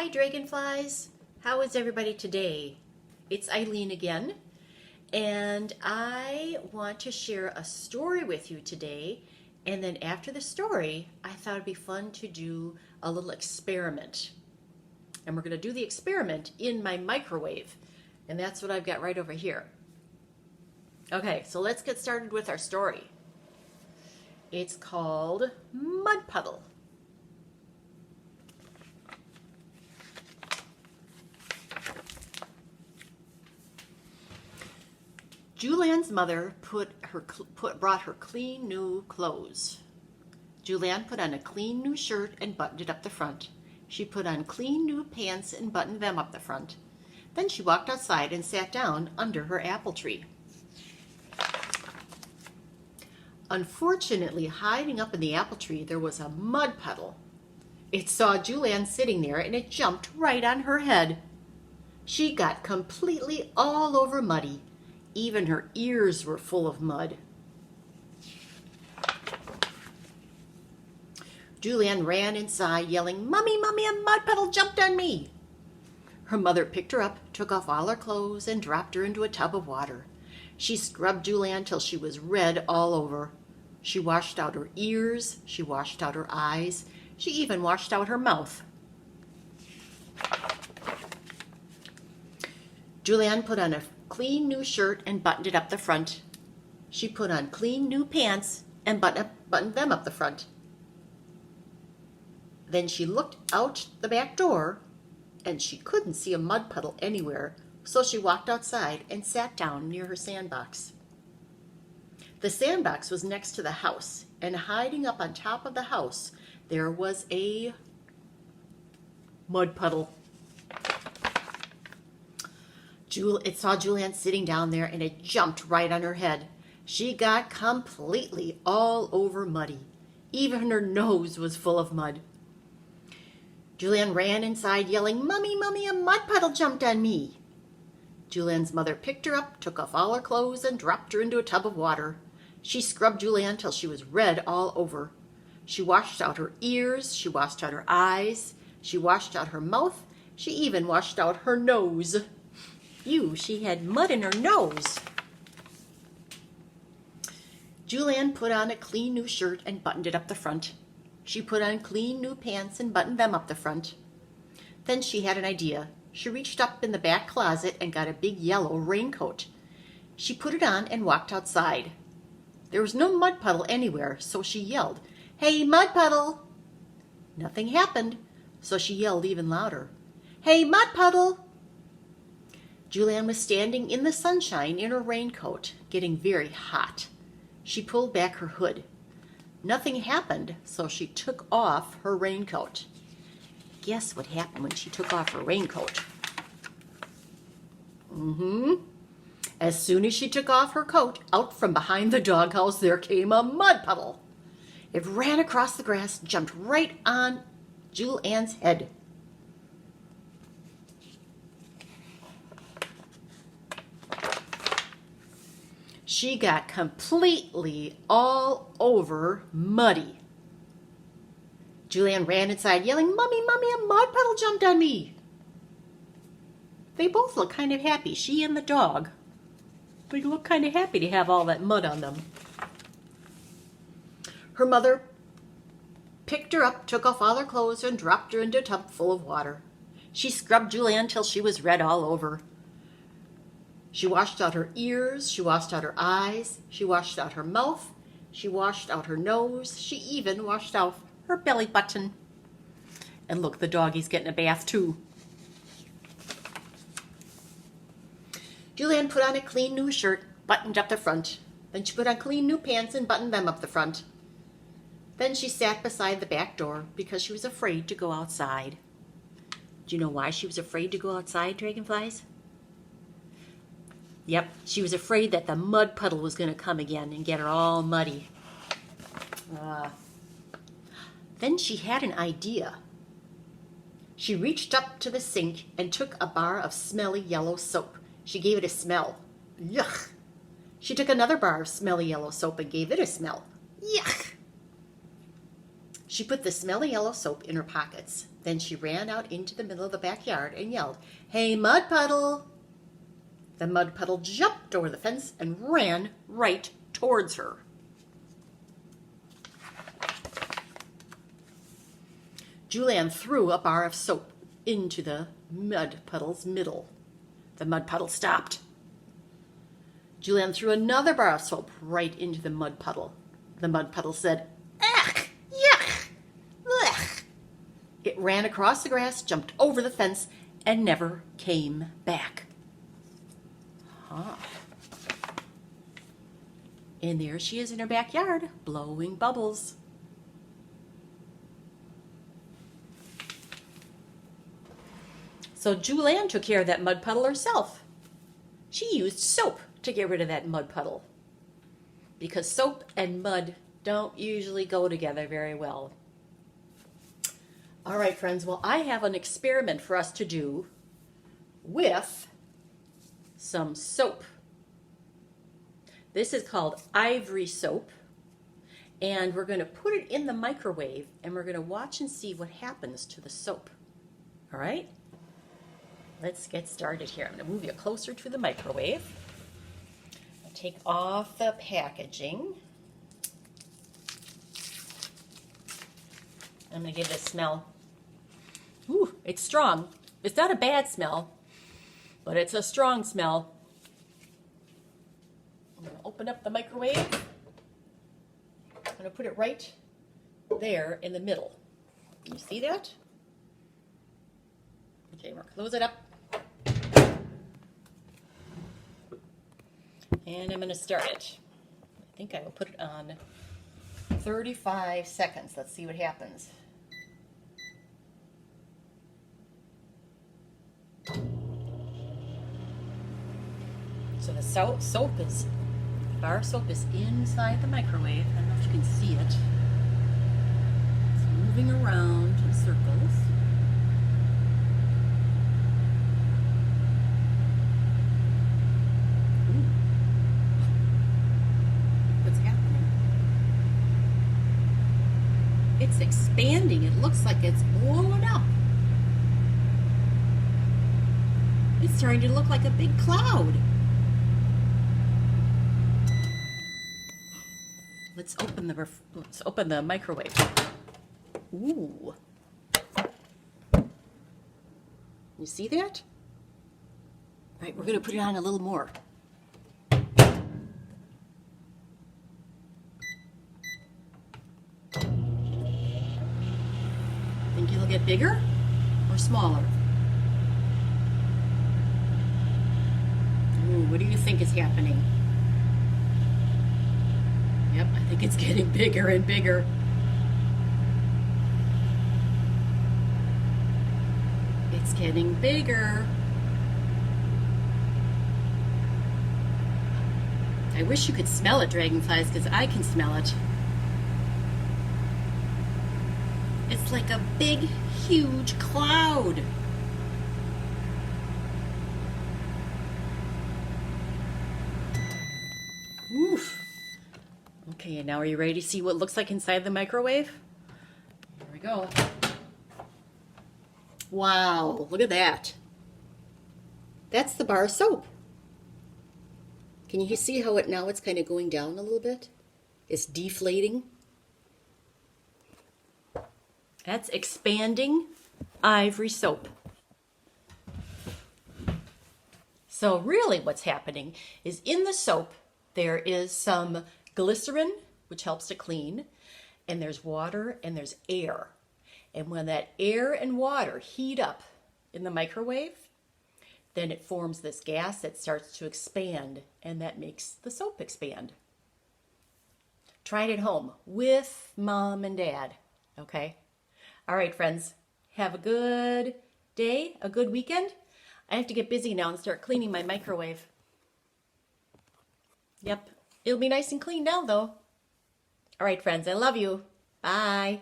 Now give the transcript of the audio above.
Hi dragonflies, how is everybody today? It's Eileen again, and I want to share a story with you today, and then after the story I thought it'd be fun to do a little experiment. And we're going to do the experiment in my microwave, and that's what I've got right over here. Okay, so let's get started with our story. It's called Mud Puddle. Julianne's mother brought her clean new clothes. Julianne put on a clean new shirt and buttoned it up the front. She put on clean new pants and buttoned them up the front. Then she walked outside and sat down under her apple tree. Unfortunately, hiding up in the apple tree, there was a mud puddle. It saw Julianne sitting there and it jumped right on her head. She got completely all over muddy. Even her ears were full of mud. Julianne ran inside yelling, "Mommy, Mommy, a mud puddle jumped on me!" Her mother picked her up, took off all her clothes, and dropped her into a tub of water. She scrubbed Julianne till she was red all over. She washed out her ears, she washed out her eyes, she even washed out her mouth. Julianne put on a clean new shirt and buttoned it up the front. She put on clean new pants and buttoned them up the front. Then she looked out the back door and she couldn't see a mud puddle anywhere, so she walked outside and sat down near her sandbox. The sandbox was next to the house, and hiding up on top of the house there was a mud puddle. It saw Julianne sitting down there and it jumped right on her head. She got completely all over muddy. Even her nose was full of mud. Julianne ran inside yelling, "Mommy, Mommy, a mud puddle jumped on me!" Julianne's mother picked her up, took off all her clothes, and dropped her into a tub of water. She scrubbed Julianne till she was red all over. She washed out her ears, she washed out her eyes, she washed out her mouth, she even washed out her nose. She had mud in her nose. Julianne put on a clean new shirt and buttoned it up the front. She put on clean new pants and buttoned them up the front. Then she had an idea. She reached up in the back closet and got a big yellow raincoat. She put it on and walked outside. There was no mud puddle anywhere, so she yelled, "Hey, mud puddle!" Nothing happened, so she yelled even louder, "Hey, mud puddle!" Julianne was standing in the sunshine in her raincoat, getting very hot. She pulled back her hood. Nothing happened, so she took off her raincoat. Guess what happened when she took off her raincoat? As soon as she took off her coat, out from behind the doghouse there came a mud puddle. It ran across the grass, jumped right on Julianne's head. She got completely all over muddy. Julianne ran inside yelling, "Mommy, Mommy, a mud puddle jumped on me!" They both look kind of happy, she and the dog. They look kind of happy to have all that mud on them. Her mother picked her up, took off all her clothes, and dropped her into a tub full of water. She scrubbed Julianne till she was red all over. She washed out her ears, she washed out her eyes, she washed out her mouth, she washed out her nose, she even washed out her belly button. And look, the doggy's getting a bath too. Julianne put on a clean new shirt, buttoned up the front. Then she put on clean new pants and buttoned them up the front. Then she sat beside the back door because she was afraid to go outside. Do you know why she was afraid to go outside, dragonflies? Yep, she was afraid that the mud puddle was going to come again and get her all muddy. Then she had an idea. She reached up to the sink and took a bar of smelly yellow soap. She gave it a smell. Yuck! She took another bar of smelly yellow soap and gave it a smell. Yuck! She put the smelly yellow soap in her pockets. Then she ran out into the middle of the backyard and yelled, "Hey, Mud Puddle!" The Mud Puddle jumped over the fence and ran right towards her. Julianne threw a bar of soap into the Mud Puddle's middle. The Mud Puddle stopped. Julianne threw another bar of soap right into the Mud Puddle. The Mud Puddle said, "Ugh, yuck, ugh." It ran across the grass, jumped over the fence, and never came back. And there she is in her backyard, blowing bubbles. So Julianne took care of that mud puddle herself. She used soap to get rid of that mud puddle, because soap and mud don't usually go together very well. All right, friends, well, I have an experiment for us to do with some soap. This is called Ivory soap, and we're going to put it in the microwave, and we're going to watch and see what happens to the soap. All right? Let's get started here. I'm going to move you closer to the microwave. I'll take off the packaging. I'm going to give it a smell. Ooh, it's strong. It's not a bad smell, but it's a strong smell. I'm going to open up the microwave. I'm going to put it right there in the middle. Can you see that? Okay, we'll close it up. And I'm going to start it. I think I will put it on 35 seconds. Let's see what happens. So the bar soap is inside the microwave. I don't know if you can see it. It's moving around in circles. Ooh. What's happening? It's expanding. It looks like it's blowing up. It's starting to look like a big cloud. Let's open the microwave. Ooh. You see that? All right, we're going to put it on a little more. Think it'll get bigger or smaller? Ooh, what do you think is happening? Yep, I think it's getting bigger and bigger. It's getting bigger. I wish you could smell it, dragonflies, because I can smell it. It's like a big, huge cloud. Oof. Okay, and now are you ready to see what it looks like inside the microwave? Here we go. Wow, look at that. That's the bar of soap. Can you see how now it's kind of going down a little bit? It's deflating. That's expanding ivory soap. So really what's happening is in the soap there is some glycerin, which helps to clean, and there's water and there's air. And when that air and water heat up in the microwave, then it forms this gas that starts to expand, and that makes the soap expand. Try it at home with mom and dad, okay? All right, friends, have a good day, a good weekend. I have to get busy now and start cleaning my microwave. Yep. It'll be nice and clean now, though. All right, friends, I love you. Bye.